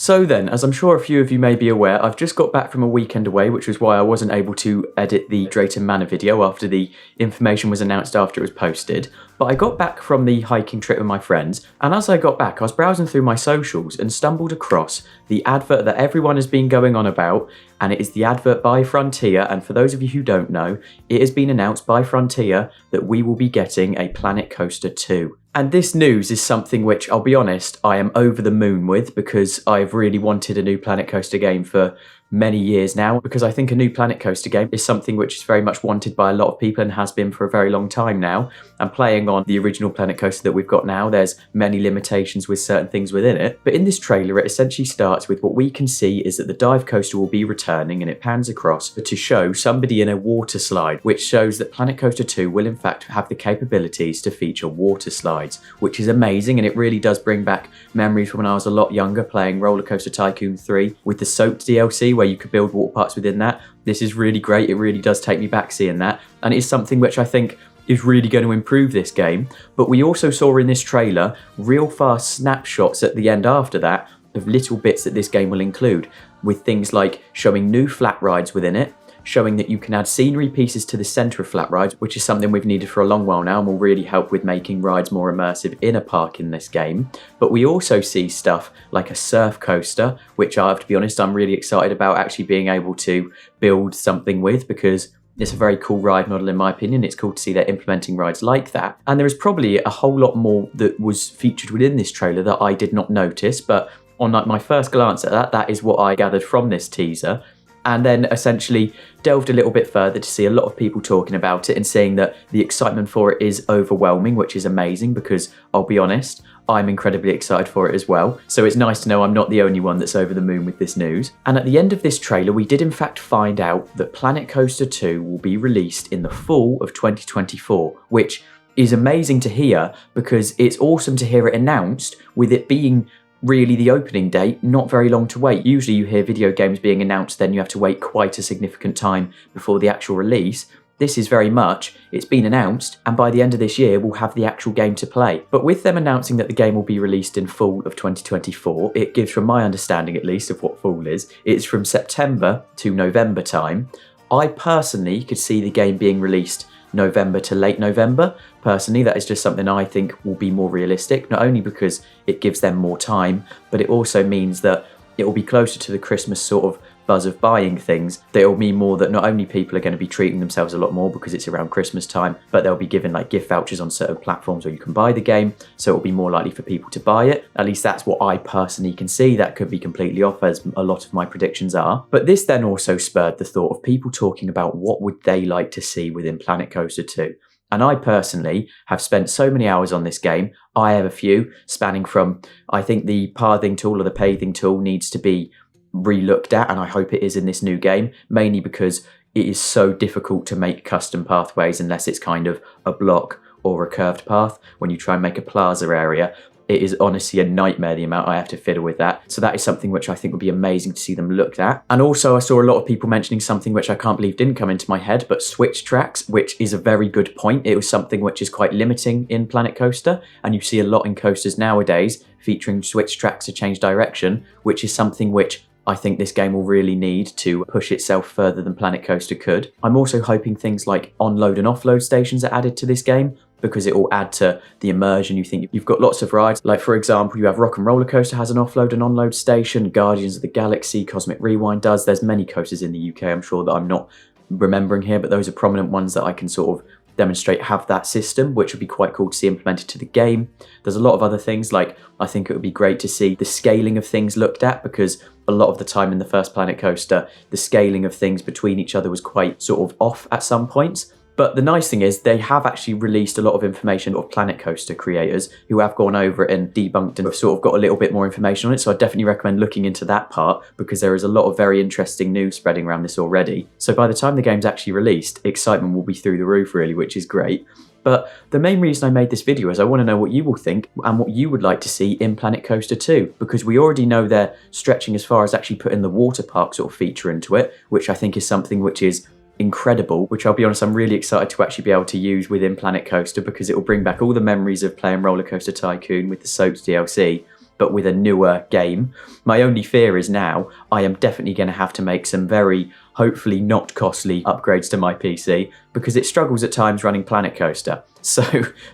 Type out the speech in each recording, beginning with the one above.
So then, as I'm sure a few of you may be aware, I've just got back from a weekend away, which was why I wasn't able to edit the Drayton Manor video after the information was announced after it was posted. But I got back from the hiking trip with my friends, and as I got back, I was browsing through my socials and stumbled across the advert that everyone has been going on about, and it is the advert by Frontier. And for those of you who don't know, it has been announced by Frontier that we will be getting a Planet Coaster 2. And this news is something which, I'll be honest, I am over the moon with, because I've really wanted a new Planet Coaster game for many years now, because I think a new Planet Coaster game is something which is very much wanted by a lot of people and has been for a very long time now. And playing on the original Planet Coaster that we've got now, there's many limitations with certain things within it. But in this trailer, it essentially starts with what we can see is that the dive coaster will be returning, and it pans across to show somebody in a water slide, which shows that Planet Coaster 2 will in fact have the capabilities to feature water slides, which is amazing, and it really does bring back memories from when I was a lot younger playing Roller Coaster Tycoon 3 with the Soaked DLC, where you could build water parks within that. This is really great. It really does take me back seeing that, and it's something which I think is really going to improve this game. But we also saw in this trailer real fast snapshots at the end after that of little bits that this game will include, with things like showing new flat rides within it, showing that you can add scenery pieces to the centre of flat rides, which is something we've needed for a long while now and will really help with making rides more immersive in a park in this game. But we also see stuff like a surf coaster, which I have to be honest, I'm really excited about actually being able to build something with, because it's a very cool ride model in my opinion. It's cool to see they're implementing rides like that. And there is probably a whole lot more that was featured within this trailer that I did not notice, but on like my first glance at that, that is what I gathered from this teaser. And then essentially delved a little bit further to see a lot of people talking about it and saying that the excitement for it is overwhelming, which is amazing, because I'll be honest, I'm incredibly excited for it as well. So it's nice to know I'm not the only one that's over the moon with this news. And at the end of this trailer, we did in fact find out that Planet Coaster 2 will be released in the fall of 2024, which is amazing to hear, because it's awesome to hear it announced with it being really the opening date, not very long to wait. Usually you hear video games being announced, then you have to wait quite a significant time before the actual release. This is very much, it's been announced, and by the end of this year we'll have the actual game to play. But with them announcing that the game will be released in fall of 2024, it gives, from my understanding at least of what fall is, it's from September to November time. I personally could see the game being released November to late November. Personally, that is just something I think will be more realistic, not only because it gives them more time, but it also means that it will be closer to the Christmas sort of buzz of buying things. That it will mean more that not only people are going to be treating themselves a lot more because it's around Christmas time, but they'll be given like gift vouchers on certain platforms where you can buy the game, so it will be more likely for people to buy it. At least that's what I personally can see. That could be completely off, as a lot of my predictions are. But this then also spurred the thought of people talking about what would they like to see within Planet Coaster 2. And I personally have spent so many hours on this game. I have a few, spanning from, I think the pathing tool or the pathing tool needs to be re-looked at, and I hope it is in this new game, mainly because it is so difficult to make custom pathways unless it's kind of a block or a curved path. When you try and make a plaza area, it is honestly a nightmare the amount I have to fiddle with that. So that is something which I think would be amazing to see them looked at. And also I saw a lot of people mentioning something which I can't believe didn't come into my head, but switch tracks, which is a very good point. It was something which is quite limiting in Planet Coaster, and you see a lot in coasters nowadays featuring switch tracks to change direction, which is something which I think this game will really need to push itself further than Planet Coaster could. I'm also hoping things like onload and offload stations are added to this game, because it will add to the immersion. You think you've got lots of rides, like for example you have Rock and Roller Coaster has an offload and onload station, Guardians of the Galaxy, Cosmic Rewind does. There's many coasters in the UK I'm sure that I'm not remembering here, but those are prominent ones that I can sort of demonstrate have that system, which would be quite cool to see implemented to the game. There's a lot of other things, like I think it would be great to see the scaling of things looked at, because a lot of the time in the first Planet Coaster the scaling of things between each other was quite sort of off at some points. But the nice thing is they have actually released a lot of information of Planet Coaster creators who have gone over it and debunked and have sort of got a little bit more information on it. So I definitely recommend looking into that part, because there is a lot of very interesting news spreading around this already. So by the time the game's actually released, excitement will be through the roof really, which is great. But the main reason I made this video is I want to know what you will think and what you would like to see in Planet Coaster 2, because we already know they're stretching as far as actually putting the water park sort of feature into it, which I think is something which is incredible, which I'll be honest, I'm really excited to actually be able to use within Planet Coaster, because it will bring back all the memories of playing Roller Coaster Tycoon with the Soaked DLC, but with a newer game. My only fear is now I am definitely going to have to make some very, hopefully not costly upgrades to my PC because it struggles at times running Planet Coaster. So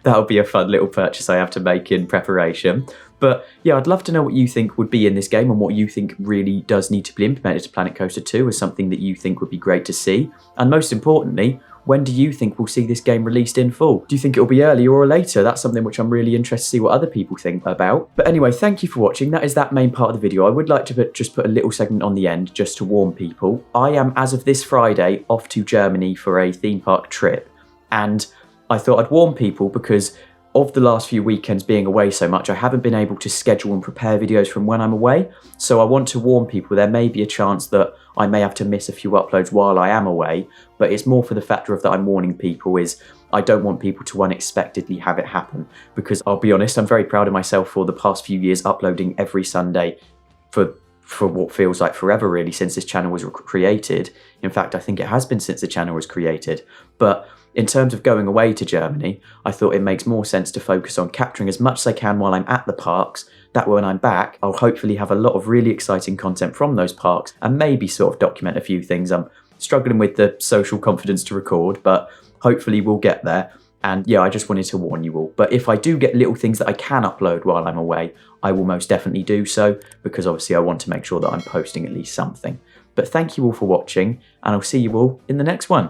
that'll be a fun little purchase I have to make in preparation. But yeah, I'd love to know what you think would be in this game and what you think really does need to be implemented to Planet Coaster 2 as something that you think would be great to see. And most importantly, when do you think we'll see this game released in full? Do you think it'll be earlier or later? That's something which I'm really interested to see what other people think about. But anyway, thank you for watching. That is that main part of the video. I would like to just put a little segment on the end just to warn people. I am, as of this Friday, off to Germany for a theme park trip. And I thought I'd warn people because of the last few weekends being away so much, I haven't been able to schedule and prepare videos from when I'm away. So I want to warn people there may be a chance that I may have to miss a few uploads while I am away, but it's more for the factor of that I'm warning people is I don't want people to unexpectedly have it happen, because I'll be honest, I'm very proud of myself for the past few years uploading every Sunday for what feels like forever really since this channel was created. In fact, I think it has been since the channel was created. But in terms of going away to Germany, I thought it makes more sense to focus on capturing as much as I can while I'm at the parks. That way when I'm back, I'll hopefully have a lot of really exciting content from those parks and maybe sort of document a few things. I'm struggling with the social confidence to record, but hopefully we'll get there. And yeah, I just wanted to warn you all. But if I do get little things that I can upload while I'm away, I will most definitely do so, because obviously I want to make sure that I'm posting at least something. But thank you all for watching, and I'll see you all in the next one.